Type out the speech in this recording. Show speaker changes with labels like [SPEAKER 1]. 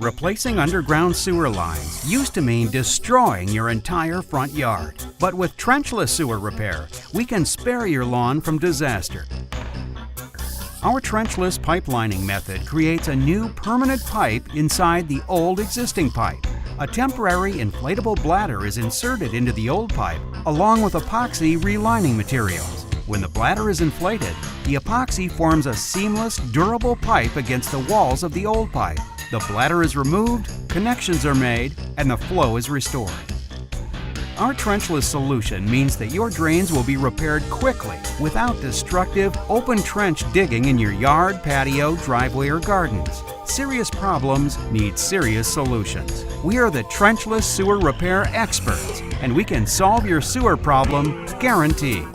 [SPEAKER 1] Replacing underground sewer lines used to mean destroying your entire front yard. But with trenchless sewer repair, we can spare your lawn from disaster. Our trenchless pipelining method creates a new permanent pipe inside the old existing pipe. A temporary inflatable bladder is inserted into the old pipe along with epoxy relining materials. When the bladder is inflated, the epoxy forms a seamless, durable pipe against the walls of the old pipe. The bladder is removed, connections are made, and the flow is restored. Our trenchless solution means that your drains will be repaired quickly without destructive, open trench digging in your yard, patio, driveway, or gardens. Serious problems need serious solutions. We are the trenchless sewer repair experts, and we can solve your sewer problem guaranteed.